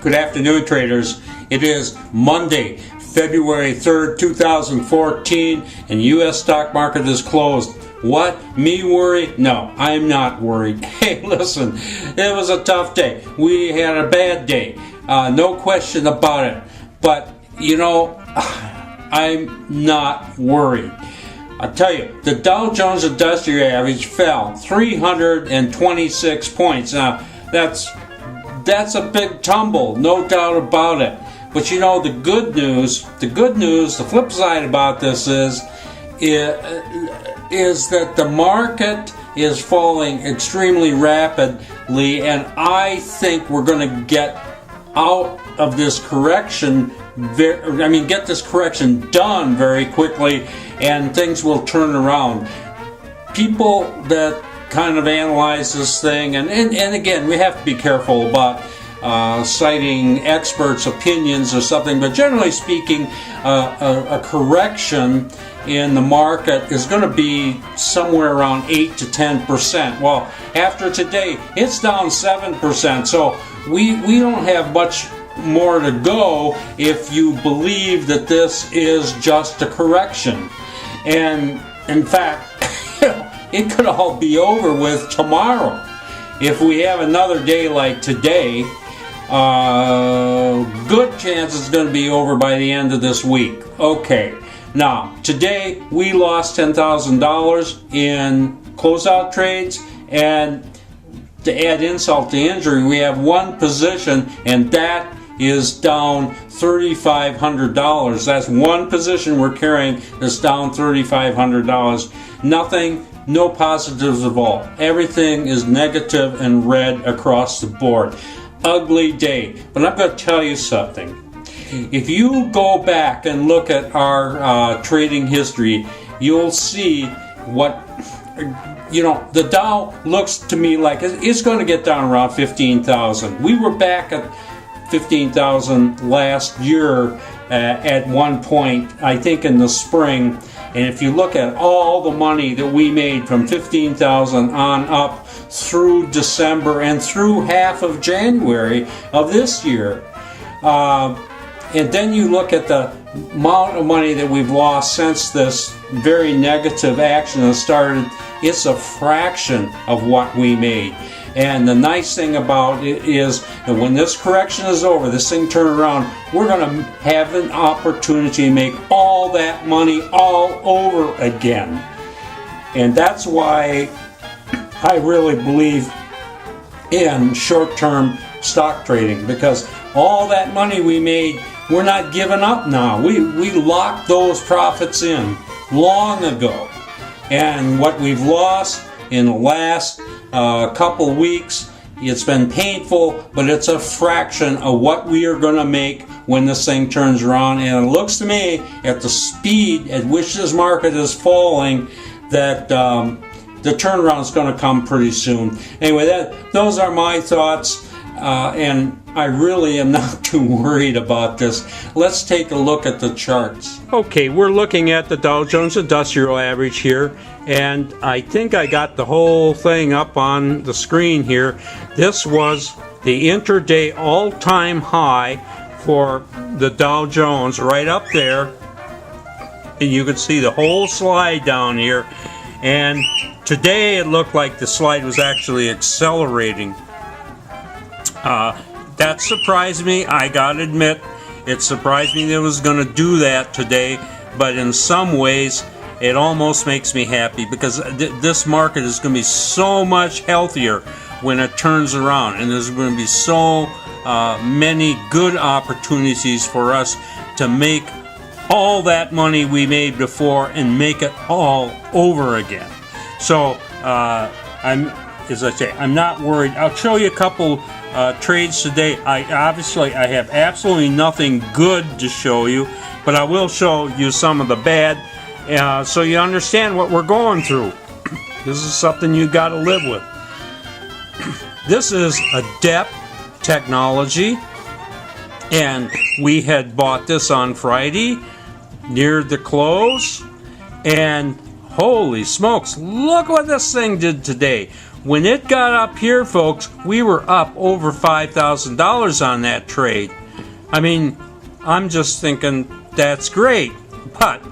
Good afternoon, traders. It is Monday, February 3rd, 2014, and U.S. stock market is closed. What? Me worried? No, I'm not worried. Hey, listen, it was a tough day. We had a bad day. No question about it. But, you know, I'm not worried. I'll tell you, the Dow Jones Industrial Average fell 326 points. Now, that's a big tumble, no doubt about it. But you know, the good news, the flip side about this is that the market is falling extremely rapidly, and I think we're going to get out of this correction, get this correction done very quickly, and things will turn around. People that kind of analyze this thing, and again, we have to be careful about citing experts' opinions or something, but generally speaking, a correction in the market is going to be somewhere around 8 to 10%. Well, after today, it's down 7%, so we don't have much more to go if you believe that this is just a correction. And in fact, it could all be over with tomorrow. If we have another day like today, good chance it's going to be over by the end of this week. Okay, now today we lost $10,000 in closeout trades, and to add insult to injury, we have one position, and that is down $3,500. That's one position we're carrying that's down $3,500. Nothing, no positives at all. Everything is negative and red across the board. Ugly day. But I'm going to tell you something. If you go back and look at our trading history, you'll see what, the Dow looks to me like it's going to get down around 15,000. We were back at 15,000 last year at one point, I think in the spring. And if you look at all the money that we made from 15,000 on up through December and through half of January of this year, and then you look at the amount of money that we've lost since this very negative action has started, it's a fraction of what we made. And the nice thing about it is that when this correction is over, this thing turn around, we're going to have an opportunity to make all that money all over again. And that's why I really believe in short-term stock trading, because all that money we made, we're not giving up now. We locked those profits in long ago. And what we've lost in the last couple weeks, it's been painful, but it's a fraction of what we are going to make when this thing turns around. And it looks to me, at the speed at which this market is falling, that the turnaround is going to come pretty soon. Anyway, those are my thoughts, and I really am not too worried about this. Let's take a look at the charts. Okay, we're looking at the Dow Jones Industrial Average here, and I think I got the whole thing up on the screen here. This was the intraday all-time high for the Dow Jones right up there, and you can see the whole slide down here. And today it looked like the slide was actually accelerating. That surprised me, I gotta admit. It surprised me that it was going to do that today, but in some ways it almost makes me happy, because this market is going to be so much healthier when it turns around, and there's going to be so many good opportunities for us to make all that money we made before and make it all over again. So as I say, I'm not worried. I'll show you a couple trades today. I have absolutely nothing good to show you, but I will show you some of the bad, so you understand what we're going through. This is something you got to live with. This is Adept Technology, and we had bought this on Friday near the close, and holy smokes, look what this thing did today. when it got up here, folks, we were up over $5,000 on that trade. I mean, I'm just thinking that's great, but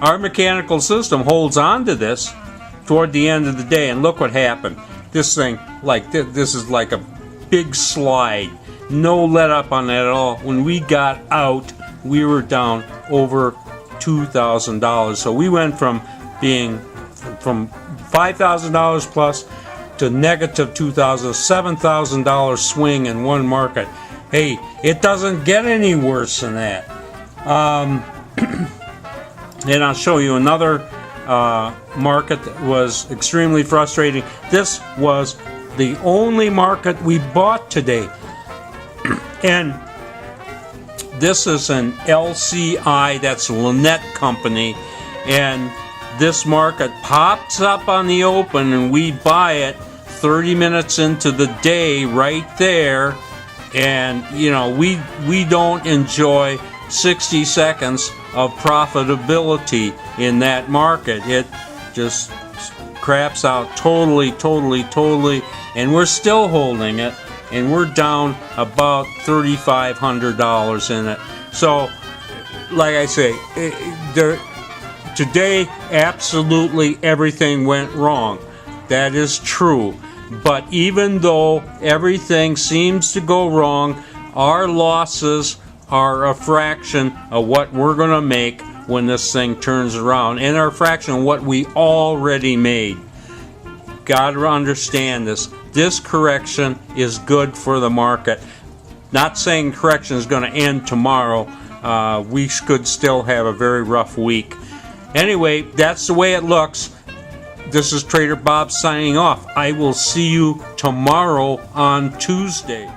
our mechanical system holds on to this toward the end of the day, and look what happened. This thing, like this is like a big slide. No let up on that at all. When we got out, we were down over $2,000. So we went from being from $5,000 plus to negative $2,000, $7,000 swing in one market. Hey, it doesn't get any worse than that. And I'll show you another market that was extremely frustrating. This was the only market we bought today. And this is an LCI, that's Lannett Company, and this market pops up on the open and we buy it 30 minutes into the day right there, and you know, we don't enjoy 60 seconds of profitability in that market. It just craps out totally, and we're still holding it, and we're down about $3,500 in it. So, like I say, today absolutely everything went wrong. That is true. But even though everything seems to go wrong, our losses are a fraction of what we're going to make when this thing turns around, and are a fraction of what we already made. Got to understand this. This correction is good for the market. Not saying correction is going to end tomorrow. We could still have a very rough week. Anyway, that's the way it looks. This is Trader Bob signing off. I will see you tomorrow on Tuesday.